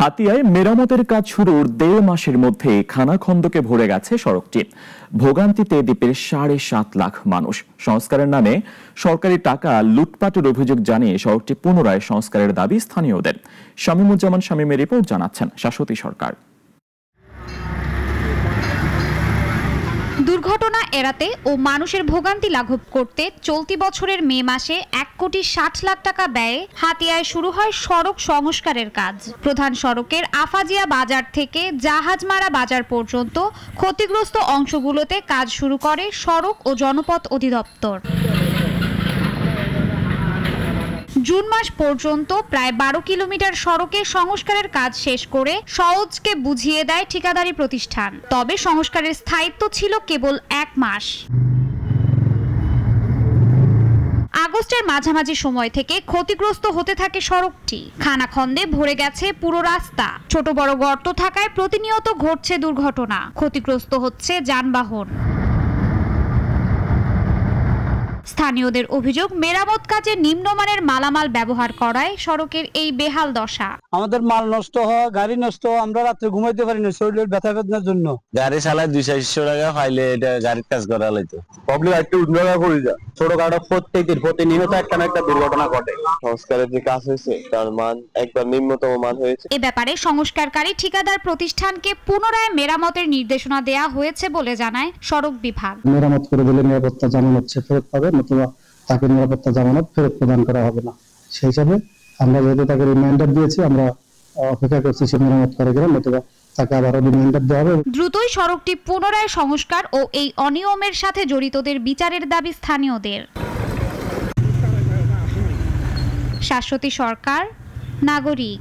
হাতিয়ায় মেরামতের কাজ শুরুর ১.৫ মাসের মধ্যে খানাখন্দকে ভরে গেছে সড়কটি। ভোগান্তিতে দ্বীপের ৭.৫ লাখ মানুষ। সংস্কারের নামে সরকারি টাকা লুটপাটের অভিযোগ জানিয়ে সড়কটি পুনরায় সংস্কারের দাবি স্থানীয়দের। শামীমুজ্জামান শামীমের রিপোর্ট, জানাচ্ছেন শাশ্বতী সরকার। দুর্ঘটনা এড়াতে ও মানুষের ভোগান্তি লাঘব করতে চলতি বছরের মে মাসে ১,৬০,০০,০০০ টাকা ব্যয়ে হাতিয়ায় শুরু হয় সড়ক সংস্কারের কাজ। প্রধান সড়কের আফাজিয়া বাজার থেকে জাহাজমারা বাজার পর্যন্ত ক্ষতিগ্রস্ত অংশগুলোতে কাজ শুরু করে সড়ক ও জনপথ অধিদপ্তর। জুন মাস পর্যন্ত প্রায় ১২ কিলোমিটার সড়কে সংস্কারের কাজ শেষ করে সওজকে বুঝিয়ে দেয় ঠিকাদারি প্রতিষ্ঠান। তবে সংস্কারের স্থায়িত্ব ছিল কেবল ১ মাস। আগস্টের মাঝামাঝি সময় থেকে ক্ষতিগ্রস্ত হতে থাকে সড়কটি। খানাখন্দে ভরে গেছে পুরো রাস্তা। ছোট বড় গর্ত থাকায় প্রতিনিয়ত ঘটছে দুর্ঘটনা, ক্ষতিগ্রস্ত হচ্ছে যানবাহন। স্থানীয়দের অভিযোগ, মেরামত কাজে নিম্নমানের মালামাল ব্যবহার করায় সড়কের এই বেহাল দশা। আমাদের মাল নষ্ট হয়, গাড়ি নষ্ট, আমরা রাতে ঘুমাইতে পারি না শরীরের ব্যথা বেদনার জন্য। গাড়ি চালায় ২০০ টাকা পাইলে এটা গাড়ির কাজ করা লাইতো। পাবলিক একটু উদ্যোগ করে যায়। ছোটখাটো প্রতিনিয়ত একটা না একটা দুর্ঘটনা ঘটে। সংস্কারের যে কাজ হয়েছে তার মান একবার নিম্নতম মান হয়েছে। এ ব্যাপারে সংস্কারকারী ঠিকাদার প্রতিষ্ঠানকে পুনরায় মেরামতের নির্দেশনা দেয়া হয়েছে বলে জানায় সড়ক বিভাগ। মেরামত করে দিলে নিরাপত্তা জামানত ফেরত পাবে, নতুবা তাকে নিরাপত্তা জামানত ফেরত প্রদান করা হবে না। সেই হিসাবে আমরা যেহেতু তাকে রিমাইন্ডার দিয়েছি, আমরা অপেক্ষা করছি সে মেরামত করে গেলে, নতুবা তাকে আবারও রিমাইন্ডার দেওয়া হবে। দ্রুতই সড়কটি পুনরায় সংস্কার ও এই অনিয়মের সাথে জড়িতদের বিচারের দাবি স্থানীয়দের। শাশ্বতী সরকার, নাগরিক।